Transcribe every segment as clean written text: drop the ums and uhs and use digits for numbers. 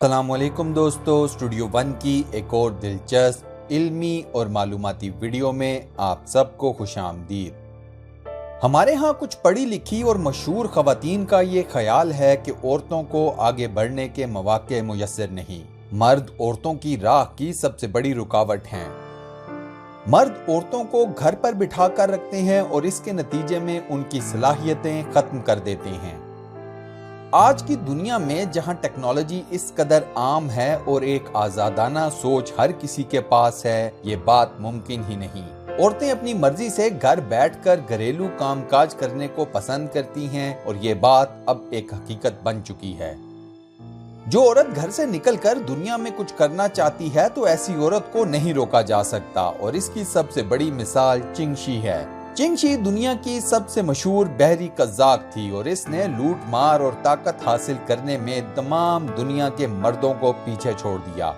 السلام علیکم دوستو، اسٹوڈیو ون کی ایک اور دلچسپ علمی اور معلوماتی ویڈیو میں آپ سب کو خوش آمدید۔ ہمارے ہاں کچھ پڑھی لکھی اور مشہور خواتین کا یہ خیال ہے کہ عورتوں کو آگے بڑھنے کے مواقع میسر نہیں۔ مرد عورتوں کی راہ کی سب سے بڑی رکاوٹ ہیں۔ مرد عورتوں کو گھر پر بٹھا کر رکھتے ہیں اور اس کے نتیجے میں ان کی صلاحیتیں ختم کر دیتے ہیں۔ آج کی دنیا میں جہاں ٹیکنالوجی اس قدر عام ہے اور ایک آزادانہ سوچ ہر کسی کے پاس ہے، یہ بات ممکن ہی نہیں۔ عورتیں اپنی مرضی سے گھر بیٹھ کر گھریلو کام کاج کرنے کو پسند کرتی ہیں اور یہ بات اب ایک حقیقت بن چکی ہے۔ جو عورت گھر سے نکل کر دنیا میں کچھ کرنا چاہتی ہے تو ایسی عورت کو نہیں روکا جا سکتا، اور اس کی سب سے بڑی مثال چنگ شی ہے۔ چنگ شی دنیا کی سب سے مشہور بحری قزاق تھی اور اس نے لوٹ مار اور طاقت حاصل کرنے میں تمام دنیا کے مردوں کو پیچھے چھوڑ دیا۔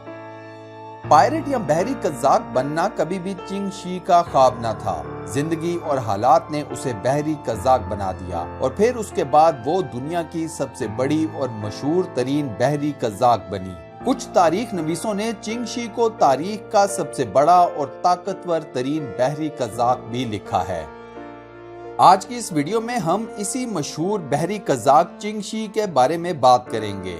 پائرٹ یا بحری قزاق بننا کبھی بھی چنگ شی کا خواب نہ تھا۔ زندگی اور حالات نے اسے بحری قزاق بنا دیا اور پھر اس کے بعد وہ دنیا کی سب سے بڑی اور مشہور ترین بحری قزاق بنی۔ کچھ تاریخ نویسوں نے چنگ شی کو تاریخ کا سب سے بڑا اور طاقتور ترین بحری قزاق بھی لکھا ہے۔ آج کی اس ویڈیو میں ہم اسی مشہور بحری قزاق چنگ شی کے بارے میں بات کریں گے۔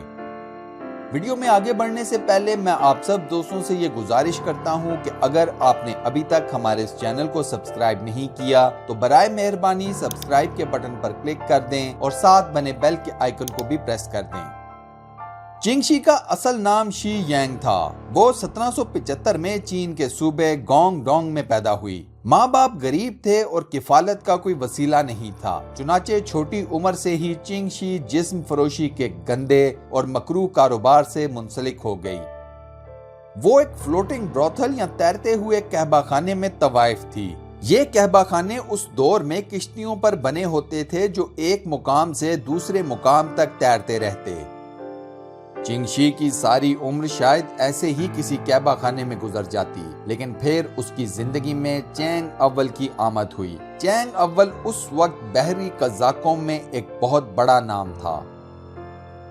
ویڈیو میں آگے بڑھنے سے پہلے میں آپ سب دوستوں سے یہ گزارش کرتا ہوں کہ اگر آپ نے ابھی تک ہمارے اس چینل کو سبسکرائب نہیں کیا تو برائے مہربانی سبسکرائب کے بٹن پر کلک کر دیں اور ساتھ بنے بیل کے آئیکن کو بھی پریس کر دیں۔ چنگ شی کا اصل نام شی ینگ تھا۔ وہ 1775 میں چین کے صوبے گونگ ڈونگ میں پیدا ہوئی۔ ماں باپ غریب تھے اور کفالت کا کوئی وسیلہ نہیں تھا، چنانچہ چھوٹی عمر سے ہی چنگ شی جسم فروشی کے گندے اور مکروہ کاروبار سے منسلک ہو گئی۔ وہ ایک فلوٹنگ بروتھل یا تیرتے ہوئے کہبہ خانے میں طوائف تھی۔ یہ کہبہ خانے اس دور میں کشتیوں پر بنے ہوتے تھے جو ایک مقام سے دوسرے مقام تک تیرتے رہتے۔ چنگ شی کی ساری عمر شاید ایسے ہی کسی کہبہ خانے میں گزر جاتی، لیکن پھر اس کی زندگی میں چینگ اول کی آمد ہوئی۔ چینگ اول اس وقت بحری قزاقوں میں ایک بہت بڑا نام تھا۔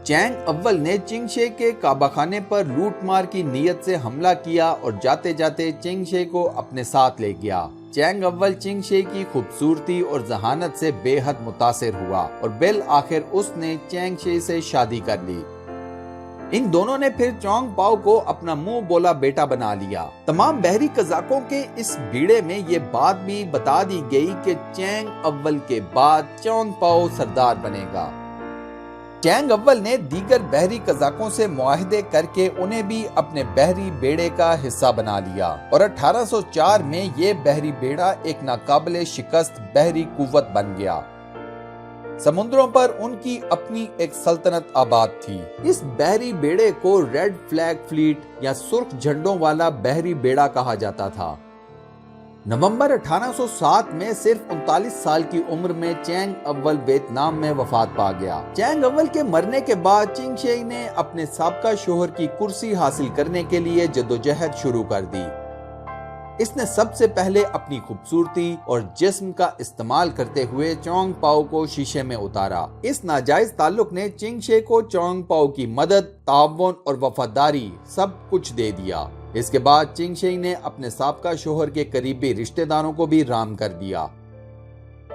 چینگ اول نے چنگ شی کے کعبہ خانے پر لوٹ مار کی نیت سے حملہ کیا اور جاتے جاتے چنگ شی کو اپنے ساتھ لے گیا۔ چینگ اول چنگ شی کی خوبصورتی اور ذہانت سے بے حد متاثر ہوا اور بالآخر اس نے چینگ شی سے شادی کر لی۔ ان دونوں نے پھر چونگ پاؤ کو اپنا منہ بولا بیٹا بنا لیا۔ تمام بحری قزاقوں کے اس بیڑے میں یہ بات بھی بتا دی گئی کہ چینگ اول کے بعد چونگ پاؤ سردار بنے گا۔ چینگ اول نے دیگر بحری قزاقوں سے معاہدے کر کے انہیں بھی اپنے بحری بیڑے کا حصہ بنا لیا اور 1804 میں یہ بحری بیڑا ایک ناقابل شکست بحری قوت بن گیا۔ سمندروں پر ان کی اپنی ایک سلطنت آباد تھی۔ اس بحری بیڑے کو ریڈ فلیگ فلیٹ یا سرخ جھنڈوں والا بحری بیڑا کہا جاتا تھا۔ نومبر 1807 میں صرف 39 سال کی عمر میں چینگ اول ویتنام میں وفات پا گیا۔ چینگ اول کے مرنے کے بعد چنگ شی نے اپنے سابقہ شوہر کی کرسی حاصل کرنے کے لیے جدوجہد شروع کر دی۔ اس نے سب سے پہلے اپنی خوبصورتی اور جسم کا استعمال کرتے ہوئے چونگ پاؤ کو شیشے میں اتارا۔ اس ناجائز تعلق نے چنگ شی کو چونگ پاؤ کی مدد، تعاون اور وفاداری سب کچھ دے دیا۔ اس کے بعد چنگ شی نے اپنے سابقہ شوہر کے قریبی رشتہ داروں کو بھی رام کر دیا۔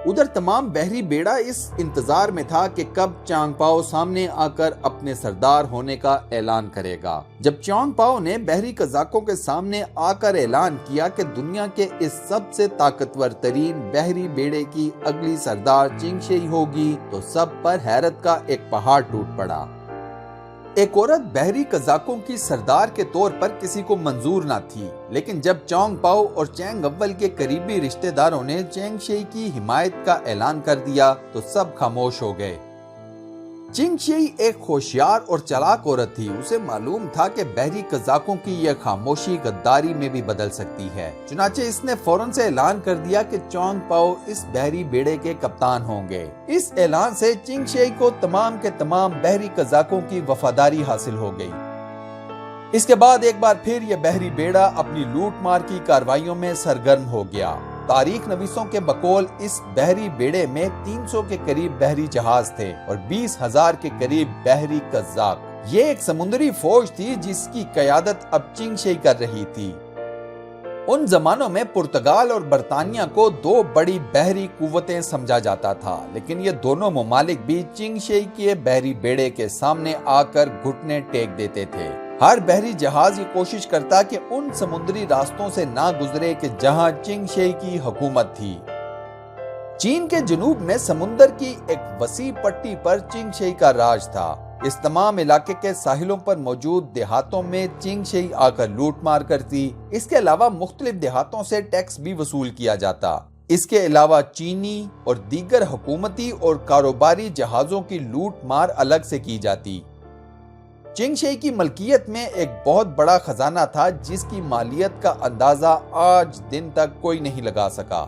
ادھر تمام بحری بیڑا اس انتظار میں تھا کہ کب چونگ پاؤ سامنے آ کر اپنے سردار ہونے کا اعلان کرے گا۔ جب چونگ پاؤ نے بحری قزاقوں کے سامنے آ کر اعلان کیا کہ دنیا کے اس سب سے طاقتور ترین بحری بیڑے کی اگلی سردار چنگ شی ہوگی تو سب پر حیرت کا ایک پہاڑ ٹوٹ پڑا۔ ایک عورت بحری قزاقوں کی سردار کے طور پر کسی کو منظور نہ تھی، لیکن جب چونگ پاؤ اور چینگ اول کے قریبی رشتہ داروں نے چنگ شی کی حمایت کا اعلان کر دیا تو سب خاموش ہو گئے۔ چنگ شی ایک ہوشیار اور چلاک عورت تھی۔ اسے معلوم تھا کہ بحری قزاقوں کی یہ خاموشی غداری میں بھی بدل سکتی ہے، چنانچہ اس نے فوراً سے اعلان کر دیا کہ چونگ پاؤ اس بحری بیڑے کے کپتان ہوں گے۔ اس اعلان سے چنگ شی کو تمام کے تمام بحری قزاقوں کی وفاداری حاصل ہو گئی۔ اس کے بعد ایک بار پھر یہ بحری بیڑا اپنی لوٹ مار کی کارروائیوں میں سرگرم ہو گیا۔ تاریخ نویسوں کے بقول اس بحری بیڑے میں 300 کے قریب بحری جہاز تھے اور 20,000 کے قریب بحری قزاق۔ یہ ایک سمندری فوج تھی جس کی قیادت اب چنگ شئی کر رہی تھی۔ ان زمانوں میں پرتگال اور برطانیہ کو دو بڑی بحری قوتیں سمجھا جاتا تھا، لیکن یہ دونوں ممالک بھی چنگ شئی کے بحری بیڑے کے سامنے آ کر گھٹنے ٹیک دیتے تھے۔ ہر بحری جہاز یہ کوشش کرتا کہ ان سمندری راستوں سے نہ گزرے کہ جہاں چنگ شئی کی حکومت تھی۔ چین کے جنوب میں سمندر کی ایک وسیع پٹی پر چنگ شئی کا راج تھا۔ اس تمام علاقے کے ساحلوں پر موجود دیہاتوں میں چنگ شئی آ کر لوٹ مار کرتی۔ اس کے علاوہ مختلف دیہاتوں سے ٹیکس بھی وصول کیا جاتا۔ اس کے علاوہ چینی اور دیگر حکومتی اور کاروباری جہازوں کی لوٹ مار الگ سے کی جاتی۔ چنگ شئی کی ملکیت میں ایک بہت بڑا خزانہ تھا جس کی مالیت کا اندازہ آج دن تک کوئی نہیں لگا سکا۔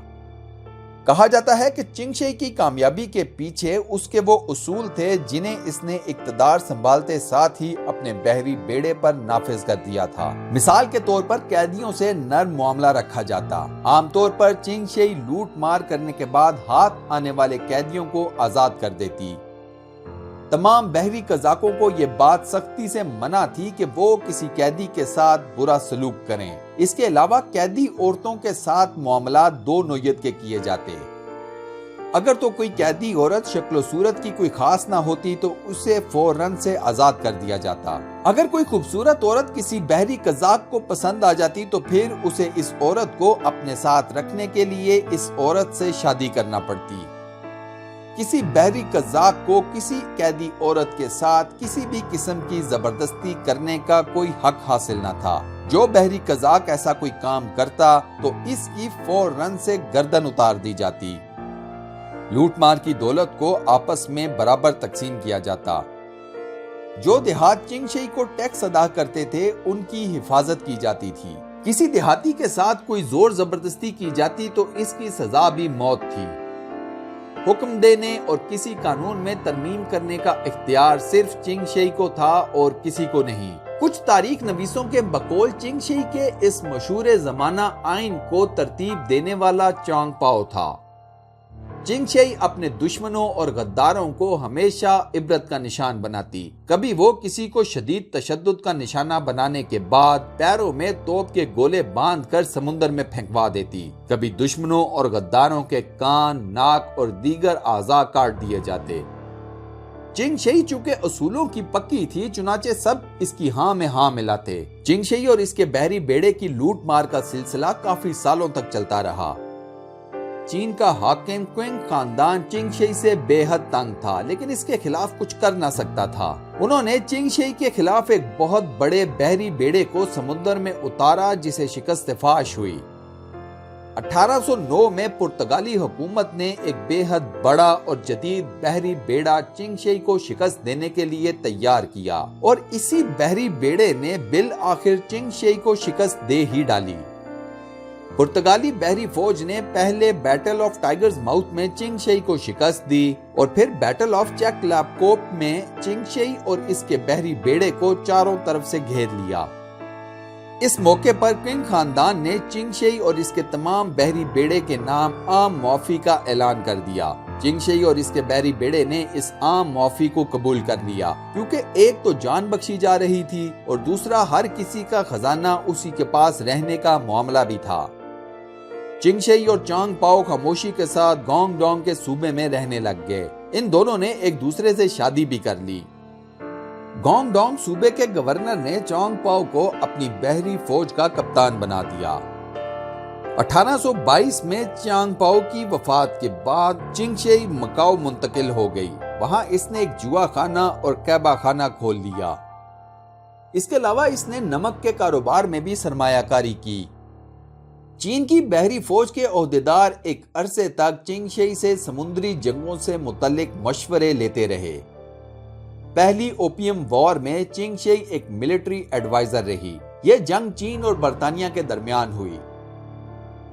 کہا جاتا ہے کہ چنگ شئی کی کامیابی کے پیچھے اس کے وہ اصول تھے جنہیں اس نے اقتدار سنبھالتے ساتھ ہی اپنے بحری بیڑے پر نافذ کر دیا تھا۔ مثال کے طور پر قیدیوں سے نرم معاملہ رکھا جاتا۔ عام طور پر چنگ شئی لوٹ مار کرنے کے بعد ہاتھ آنے والے قیدیوں کو آزاد کر دیتی۔ تمام بحری قزاقوں کو یہ بات سختی سے منع تھی کہ وہ کسی قیدی کے ساتھ برا سلوک کریں۔ اس کے علاوہ قیدی عورتوں کے ساتھ معاملات دو نوعیت کے کیے جاتے۔ اگر تو کوئی قیدی عورت شکل و صورت کی کوئی خاص نہ ہوتی تو اسے فوراً سے آزاد کر دیا جاتا۔ اگر کوئی خوبصورت عورت کسی بحری قزاق کو پسند آ جاتی تو پھر اسے اس عورت کو اپنے ساتھ رکھنے کے لیے اس عورت سے شادی کرنا پڑتی۔ کسی بحری قزاق کو کسی قیدی عورت کے ساتھ کسی بھی قسم کی زبردستی کرنے کا کوئی حق حاصل نہ تھا۔ جو بحری قزاق ایسا کوئی کام کرتا تو اس کی فوراً سے گردن اتار دی جاتی۔ لوٹ مار کی دولت کو آپس میں برابر تقسیم کیا جاتا۔ جو دیہات چنگ شئی کو ٹیکس ادا کرتے تھے ان کی حفاظت کی جاتی تھی۔ کسی دیہاتی کے ساتھ کوئی زور زبردستی کی جاتی تو اس کی سزا بھی موت تھی۔ حکم دینے اور کسی قانون میں ترمیم کرنے کا اختیار صرف چنگ شئی کو تھا اور کسی کو نہیں۔ کچھ تاریخ نویسوں کے بقول چنگ شئی کے اس مشہور زمانہ آئین کو ترتیب دینے والا چانگ پاؤ تھا۔ چنگ شئی اپنے دشمنوں اور غداروں کو ہمیشہ عبرت کا نشان بناتی۔ کبھی وہ کسی کو شدید تشدد کا نشانہ بنانے کے بعد پیروں میں توپ کے گولے باندھ کر سمندر میں پھینکوا دیتی۔ کبھی دشمنوں اور غداروں کے کان، ناک اور دیگر اعضاء کاٹ دیے جاتے۔ چنگ شئی چونکہ اصولوں کی پکی تھی چنانچہ سب اس کی ہاں میں ہاں ملاتے۔ چنگ شئی اور اس کے بحری بیڑے کی لوٹ مار کا سلسلہ کافی سالوں تک چلتا رہا۔ چین کا حاکم کوئنگ خاندان چنگ شئی سے بے حد تنگ تھا لیکن اس کے خلاف کچھ کر نہ سکتا تھا۔ انہوں نے چنگ شئی کے خلاف ایک بہت بڑے بحری بیڑے کو سمندر میں اتارا جسے شکست فاش ہوئی۔ 1809 میں پرتگالی حکومت نے ایک بے حد بڑا اور جدید بحری بیڑا چنگ شئی کو شکست دینے کے لیے تیار کیا اور اسی بحری بیڑے نے بالآخر چنگ شئی کو شکست دے ہی ڈالی۔ پرتگالی بحری فوج نے پہلے بیٹل آف ٹائیگرز ماؤتھ میں چنگ شئی کو شکست دی اور پھر بیٹل آف چیک لیپکوپ میں چنگ شئی اور اس کے بحری بیڑے کو چاروں طرف سے گھیر لیا۔ اس موقع پر کوئنگ خاندان نے چنگ شئی اور اس کے تمام بحری بیڑے کے نام عام معافی کا اعلان کر دیا۔ چنگ شئی اور اس کے بحری بیڑے نے اس عام معافی کو قبول کر لیا کیونکہ ایک تو جان بخشی جا رہی تھی اور دوسرا ہر کسی کا خزانہ اسی کے پاس رہنے کا معاملہ بھی تھا۔ چنگ شئی اور چانگ پاؤ خاموشی کے ساتھ گونگ ڈونگ کے صوبے میں رہنے لگ گئے۔ ان دونوں نے ایک دوسرے سے شادی بھی کر لی۔ گونگ ڈونگ صوبے کے گورنر نے چانگ پاؤ کو اپنی بحری فوج کا کپتان بنا دیا۔ 1822 میں چانگ پاؤ کی وفات کے بعد چنگ شئی مکاؤ منتقل ہو گئی۔ وہاں اس نے ایک جوا خانہ اور قہبہ خانہ کھول لیا۔ اس کے علاوہ اس نے نمک کے کاروبار میں بھی سرمایہ کاری کی۔ چین کی بحری فوج کے عہدیدار ایک عرصے تک چنگ شئی سے سمندری جنگوں سے متعلق مشورے لیتے رہے۔ پہلی اوپیم وار میں چنگ شئی ایک ملٹری ایڈوائزر رہی۔ یہ جنگ چین اور برطانیہ کے درمیان ہوئی۔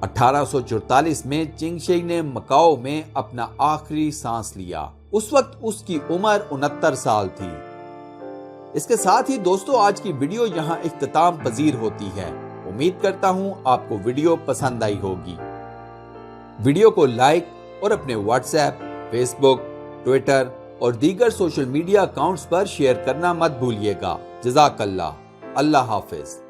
1844 میں چنگ شئی نے مکاؤ میں اپنا آخری سانس لیا۔ اس وقت اس کی عمر 69 سال تھی۔ اس کے ساتھ ہی دوستو آج کی ویڈیو یہاں اختتام پذیر ہوتی ہے۔ امید کرتا ہوں آپ کو ویڈیو پسند آئی ہوگی۔ ویڈیو کو لائک اور اپنے واٹس ایپ، فیس بک، ٹویٹر اور دیگر سوشل میڈیا اکاؤنٹس پر شیئر کرنا مت بھولیے گا۔ جزاک اللہ۔ اللہ حافظ۔